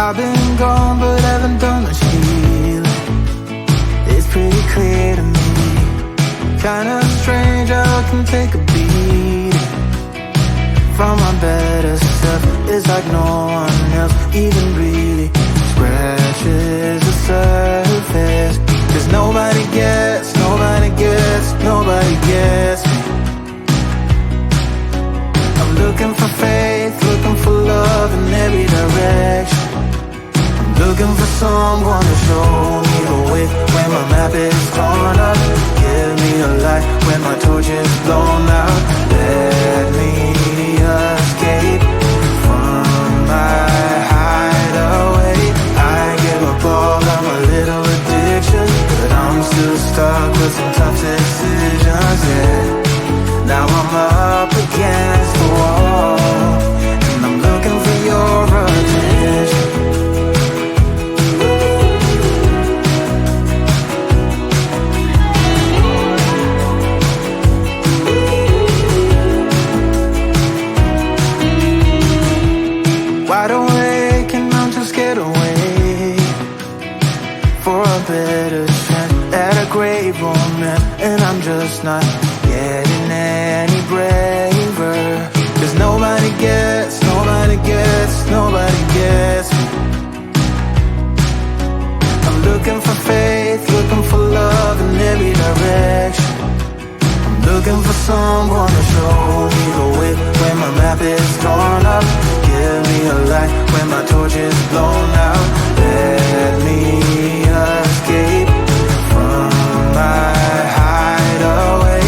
I've been gone but haven't done much healing. It's pretty clear to me, kinda strange how I can take a beating from my better self. It's like no one else even really scratches the surface. 'Cause nobody gets, nobody gets, nobody gets me. I'm looking for faith, looking for love in every direction. I'm looking for someone to show me the way when my map is torn up. Give me a light when my torch is blown out. Let me escape from my hideaway. I give up all of my little addictions, but I'm still stuck with some tough decisions, yeah. Now I'm up against the wall, and I'm looking for your attention. Wide awake and I'm too scared away for a better chance at a great romance, and I'm just not getting any braver. 'Cause nobody gets, nobody gets, nobody gets me. I'm looking for faith, looking for love in every direction. I'm looking for someone to show me the way when my map is torn up. Give me a light when my torch is blown out. Let me escape from my hideaway.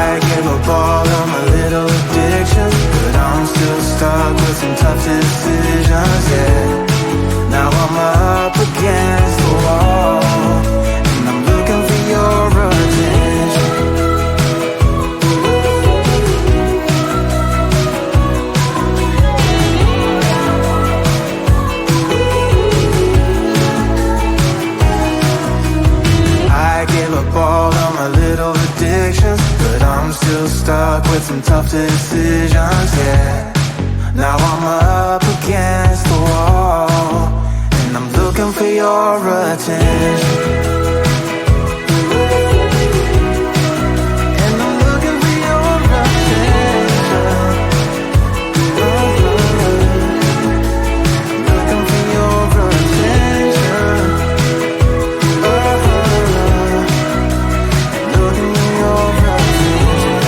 I give up all of my little addictions, but I'm still stuck with some tough decisions, yeah. Now I'm up against the wall, and I'm looking for your attention. I give up all of my little addictions, but I'm still stuck with some tough decisions, yeah. Now I'm up against the wall, and I'm looking for your attention. And I'm looking for your attention. Looking for your attention. Looking for your attention.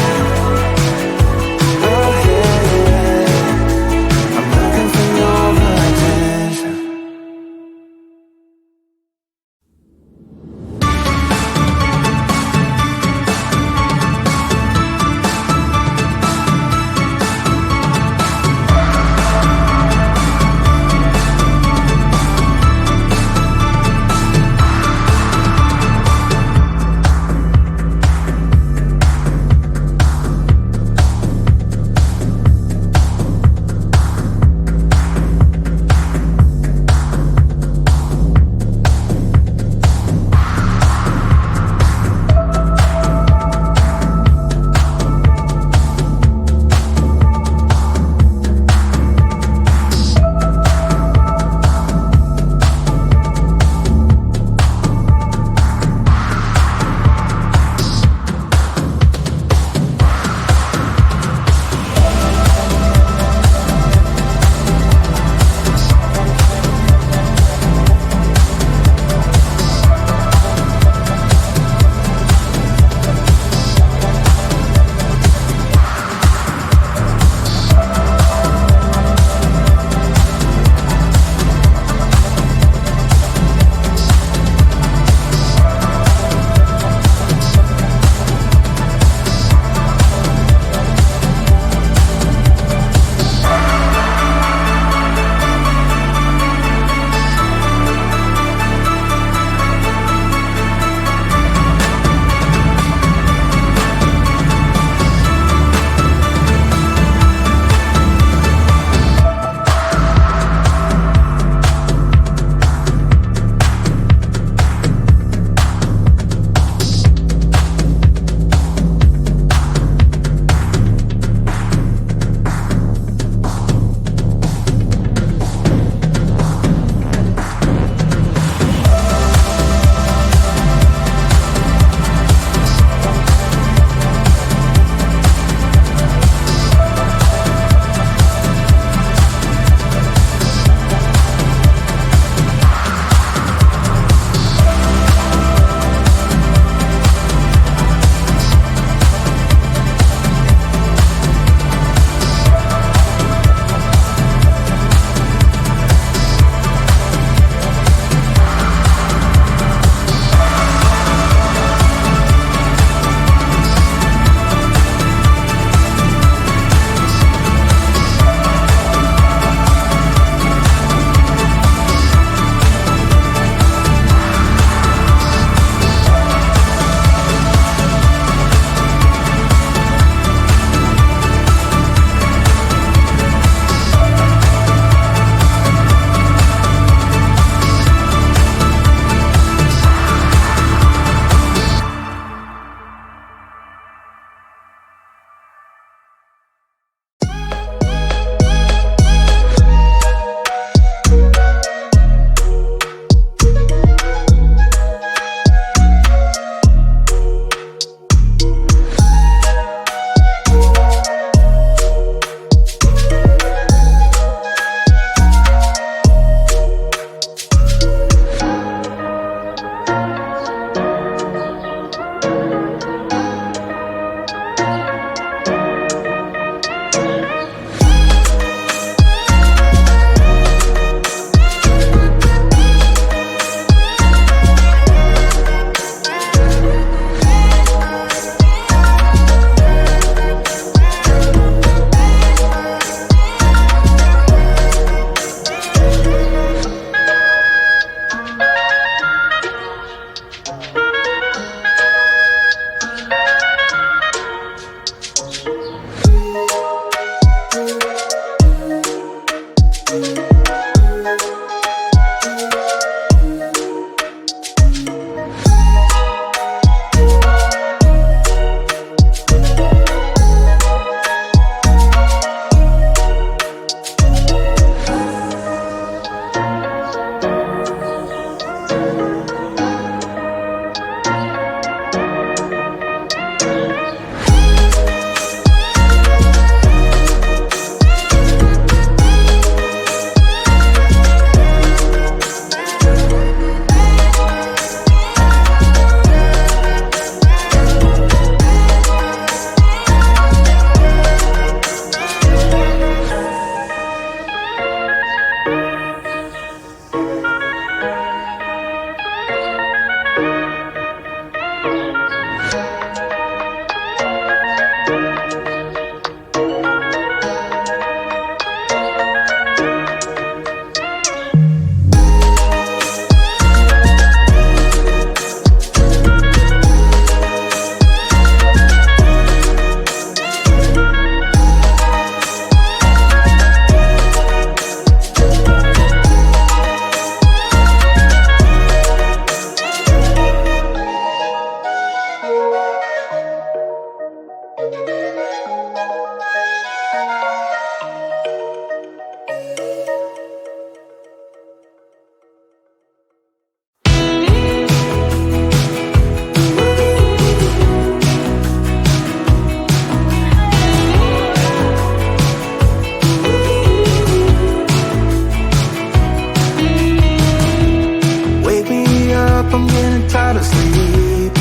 tired of sleeping.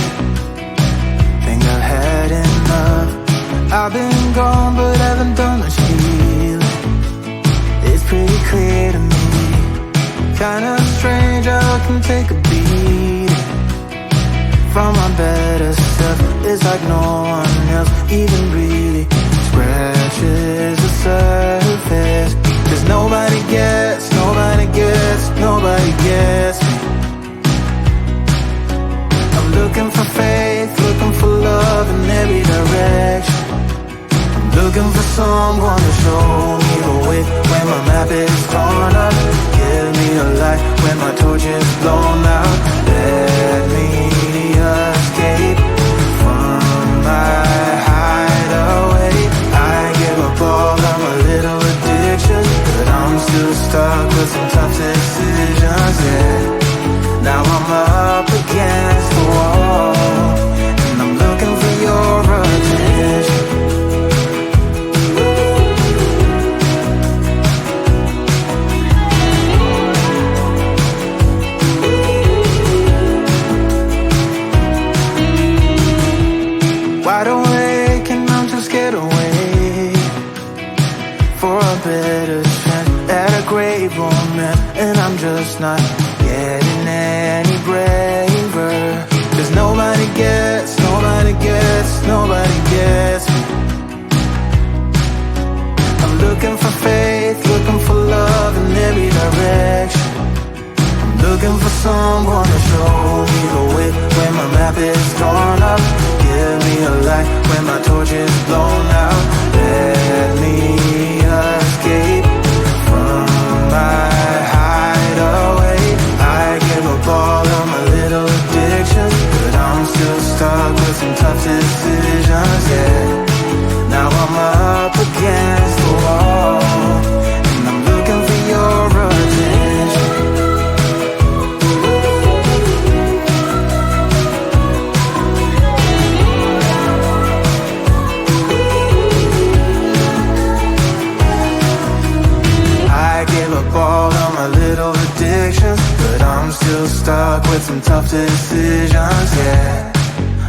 Think I've had enough. I've been gone but haven't done much healing. It's pretty clear to me, kinda strange how I can take a beating from my better self. It's like no one else even really scratches the surface. 'Cause nobody gets me. I'm looking for faith, looking for love in every direction. I'm looking for someone to show me the way when my map is torn up. Give me a light when my torch is blown out. Let me escape from my hideaway. I give up all of my little addictions, but I'm still stuck with some tough decisions, yeah. Now I'm up against the wall, and I'm looking for your attention. Wide awake and I'm too scared to wait for a better chance at a great romance, and I'm just not getting any braver. 'Cause nobody gets me. I'm looking for faith, looking for love in every direction. I'm looking for someone to show me the way when my map is torn up. Give me a light when my torch is blown out. Let me escape from my hideaway. I give up all of my little addictions, but I'm still stuck with some tough decisions, yeah. Now I'm up against the wall, and I'm looking for your attention. I give up all of my little addictions, but I'm still stuck with some tough decisions, yeah.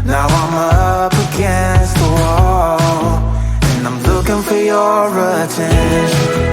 Now I'm up against the wall, and I'm looking for your attention.